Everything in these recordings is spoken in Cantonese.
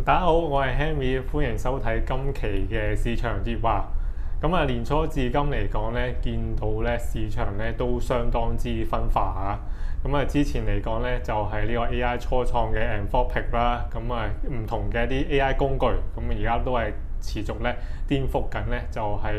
大家好，我係 Henry，歡迎收睇今期嘅市場熱話。年初至今嚟講咧，見到咧市場咧都相當之分化啊。之前嚟講咧就係呢個 AI 初創嘅 Anthropic 啦，唔同嘅一啲 AI 工具，而家都係持續咧顛覆緊咧就係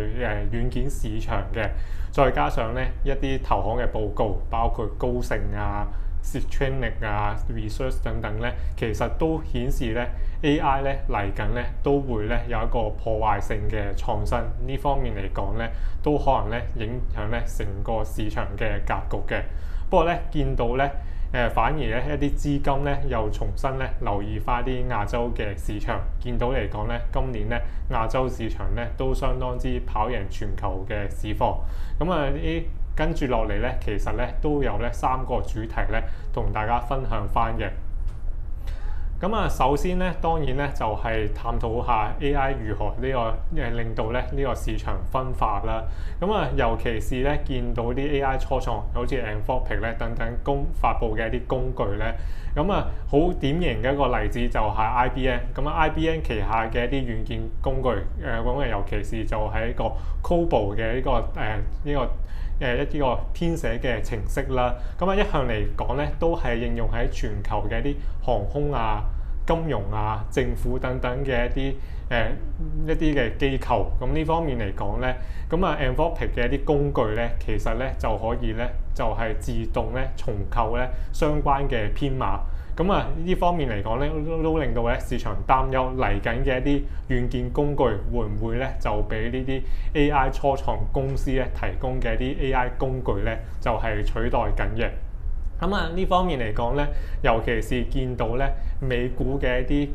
軟件市場嘅。再加上咧一啲投行嘅報告，包括高盛啊、Setronic 啊、Research 等等咧，其實都顯示咧 AI 咧嚟緊咧都會咧有一個破壞性嘅創新，呢方面嚟講咧都可能咧影響咧成個市場嘅格局嘅。不過咧見到咧反而咧一啲資金咧又重新咧留意翻啲亞洲嘅市場，見到嚟講咧今年咧亞洲市場咧都相當之跑贏全球嘅市況。跟住落嚟咧，其實咧都有咧3個主題咧，同大家分享翻嘅。首先咧，當然咧就係探討下 AI 如何令到咧呢個市場分化啦。尤其是咧見到啲 AI 初創，好似 Anthropic 咧等等發布嘅一啲工具咧，好典型嘅一個例子就係 IBM。IBM 旗下嘅一啲軟件工具，尤其是就係一個 COBOL 嘅一個編寫嘅程式啦。一向嚟講咧，都係應用喺全球嘅一啲航空啊、金融啊、政府等等嘅一啲嘅機構。呢方面嚟講咧，Anthropic 嘅一啲工具咧，其實咧就可以咧就係自動咧重構咧相關嘅編碼。呢方面嚟講咧，都令到咧市場擔憂嚟緊嘅一啲軟件工具會唔會咧就俾呢啲 AI 初創公司咧提供嘅一啲 AI 工具咧就係取代緊嘅。呢方面嚟講咧，尤其是見到咧美股嘅一啲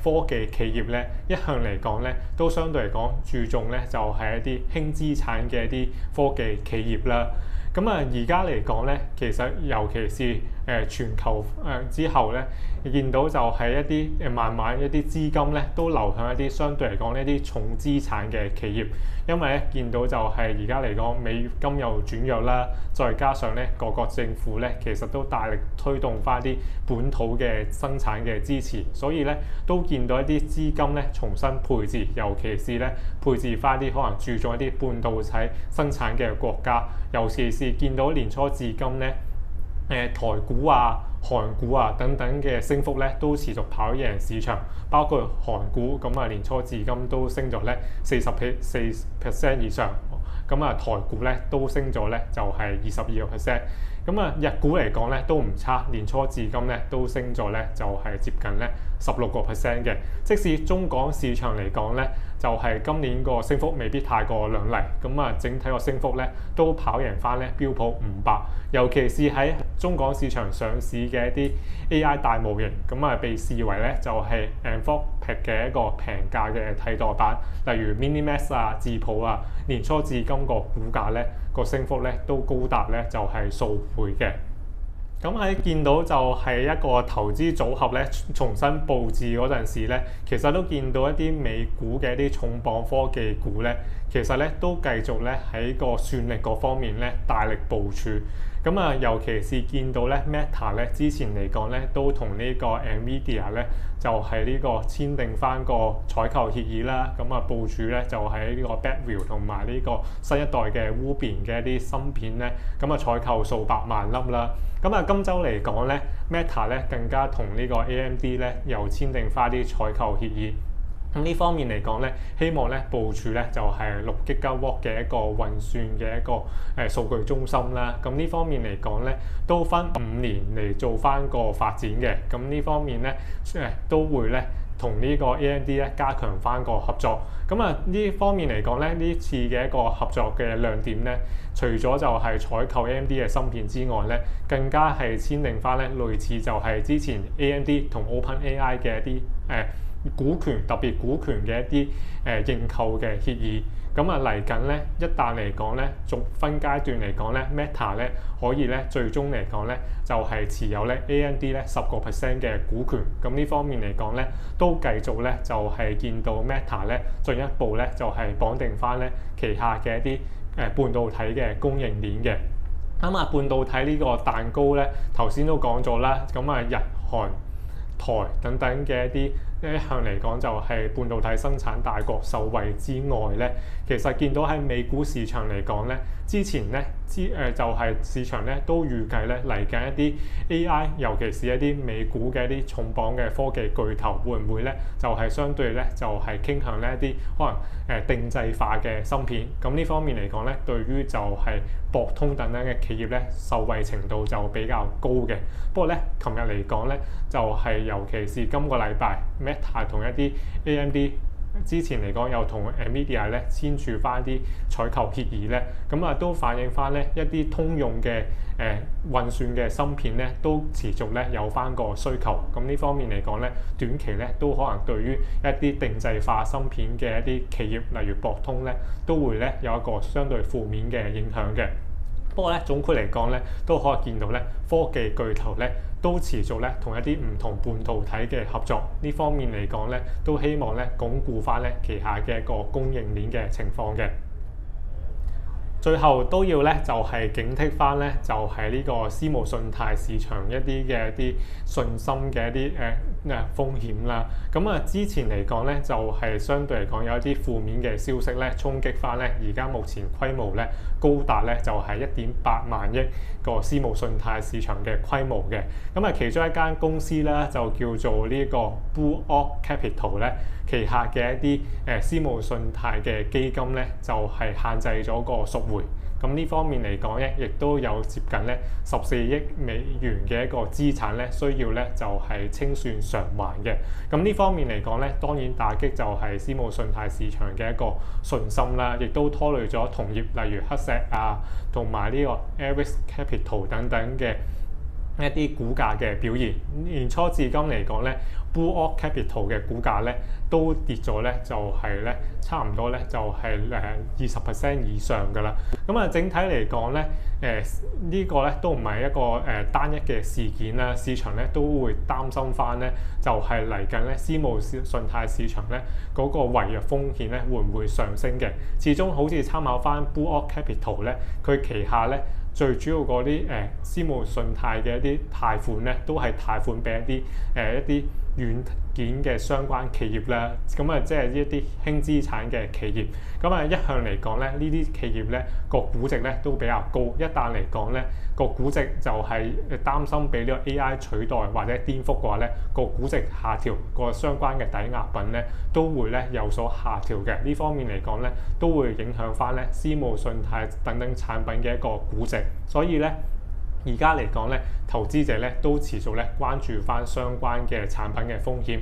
科技企業咧，一向嚟講咧都相對嚟講注重咧就係一啲輕資產嘅一啲科技企業啦。而家嚟講咧，其實尤其是全球之後咧，見到就係一啲慢慢一啲資金咧都流向一啲相對嚟講呢啲重資產嘅企業，因為咧見到就係而家嚟講美金又轉弱啦，再加上咧各國政府咧其實都大力推動翻啲本土嘅生產嘅支持，所以咧都見到一啲資金咧重新配置，尤其是咧配置翻啲可能注重一啲半導體生產嘅國家，尤其是見到年初至今咧台股啊、韓股啊等等嘅升幅咧都持續跑贏市場，包括韓股年初至今都升咗咧44% 以上，台股咧都升咗咧就係22%。日股嚟講咧都唔差，年初至今咧都升咗咧就係接近咧16% 嘅。即使中港市場嚟講咧，就係今年個升幅未必太過亮麗，整體個升幅咧都跑贏翻咧標普500，尤其是喺中港市場上市嘅一啲 AI 大模型，被視為咧就係 Anthropic 嘅一個平價嘅替代版，例如 Minimax 啊、智譜啊，年初至今個股價咧個升幅咧都高達咧就係數倍嘅。喺見到就係一個投資組合咧重新佈置嗰陣時咧，其實都見到一啲美股嘅一啲重磅科技股咧，其實咧都繼續咧喺個算力嗰方面咧大力部署。尤其是見到咧 Meta 咧之前嚟講咧都同呢個 Nvidia 咧就係呢個簽訂翻個採購協議啦。部署咧就喺呢個 Blackwell 同埋呢個新一代嘅 Ruby 嘅一啲芯片咧，採購數百萬粒啦。今週嚟講咧 Meta 咧更加同呢個 AMD 咧又簽訂翻啲採購協議。呢方面嚟講咧，希望咧部署咧就係6 GW 嘅一個運算嘅一個數據中心啦。呢方面嚟講咧，都分5年嚟做翻個發展嘅。呢方面咧都會咧同呢個 AMD 咧加強翻個合作。呢方面嚟講咧，呢次嘅一個合作嘅亮點咧，除咗就係採購 AMD 嘅芯片之外咧，更加係簽訂翻咧類似就係之前 AMD 同 OpenAI 嘅一啲特別股權嘅一啲認購嘅協議。嚟緊咧，一旦嚟講咧，逐分階段嚟講咧 ，Meta 咧可以咧最終嚟講咧就係持有咧 AMD 咧10% 嘅股權。呢方面嚟講咧，都繼續咧就係見到 Meta 咧進一步咧就係綁定翻咧旗下嘅一啲半導體嘅供應鏈嘅。半導體呢個蛋糕咧，頭先都講咗啦。日韓台等等嘅一向嚟講就係半導體生產大國受惠之外咧，其實見到喺美股市場嚟講咧，之前咧就係市場咧都預計咧嚟緊一啲 AI， 尤其是一啲美股嘅一啲重磅嘅科技巨頭，會唔會咧就係相對咧就係傾向呢一啲可能定製化嘅芯片。咁呢方面嚟講咧，對於就係博通等等嘅企業咧，受惠程度就比較高嘅。不過咧，琴日嚟講咧，就係尤其是今個禮拜 Meta 同一啲 AMD 之前嚟講有同 Nvidia 咧簽署翻啲採購協議咧，咁都反映翻咧一啲通用嘅運算嘅芯片咧都持續咧有翻個需求。咁呢方面嚟講咧，短期咧都可能對於一啲定製化芯片嘅一啲企業，例如博通咧，都會咧有一個相對負面嘅影響嘅。不過咧，總括嚟講咧，都可以見到咧，科技巨頭咧都持續咧同一啲唔同半導體嘅合作。呢方面嚟講咧，都希望咧鞏固翻咧旗下嘅一個供應鏈嘅情況嘅。最後都要咧就係警惕翻咧，就係呢個私募信貸市場一啲信心嘅一啲風險啦。之前嚟講咧，就係相對嚟講有一啲負面嘅消息咧衝擊翻咧，而家目前規模咧高達咧就係1.8萬億個私募信貸市場嘅規模嘅。其中一間公司咧就叫做呢個 Blue Owl Capital 咧，旗下嘅一啲私募信貸嘅基金咧就係限制咗個贖回。咁呢方面嚟講咧，亦都有接近咧14億美元嘅一個資產咧，需要咧就係清算償還嘅。咁呢方面嚟講咧，當然打擊就係私募信貸市場嘅一個信心啦，亦都拖累咗同業，例如黑石啊，同埋呢個 Ares Capital 等等嘅一啲股價嘅表現。年初至今嚟講咧，Blue Owl Capital 嘅股價咧都跌咗咧，就係咧差唔多咧就係20% 以上㗎啦。整體嚟講咧，呢個咧都唔係一個單一嘅事件啦。市場咧都會擔心翻咧，就係嚟緊咧私募信貸市場咧嗰個違約風險咧會唔會上升嘅？始終好似參考翻 Blue Owl Capital 咧，佢旗下咧最主要嗰啲私募信貸嘅一啲貸款咧，都係貸款俾一啲軟件嘅相關企業啦。即係一啲輕資產嘅企業。一向嚟講咧，呢啲企業咧個估值咧都比較高。一旦嚟講咧個估值就係擔心俾呢個 AI 取代或者顛覆嘅話咧，個估值下調，個相關嘅抵押品咧都會咧有所下調嘅。呢方面嚟講咧，都會影響翻咧私募信貸等等產品嘅一個估值。所以咧，而家嚟講咧，投資者咧都持續咧關注翻相關嘅產品嘅風險。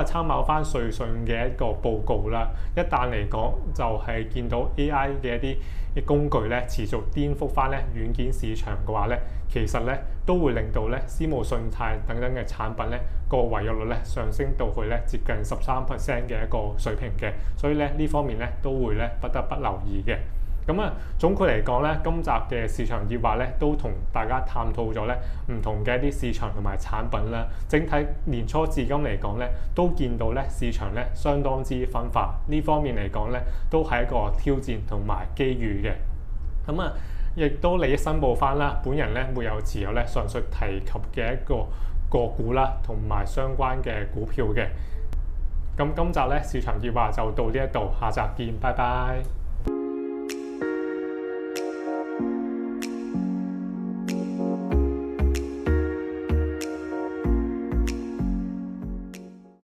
參考翻瑞信嘅一個報告啦。一旦嚟講就係見到 AI 嘅一啲工具咧持續顛覆翻咧軟件市場嘅話咧，其實咧都會令到咧私募信貸等等嘅產品咧個違約率咧上升到去咧接近13% 嘅一個水平嘅。所以咧呢方面咧都會咧不得不留意嘅。總括嚟講咧，今集嘅市場熱話咧，都同大家探討咗咧唔同嘅一啲市場同埋產品啦。整體年初至今嚟講咧，都見到咧市場咧相當之分化。呢方面嚟講咧，都係一個挑戰同埋機遇嘅。亦都利益申報翻啦，本人咧沒有持有咧上述提及嘅一個個股啦，同埋相關嘅股票嘅。今集咧市場熱話就到呢一度，下集見，拜拜。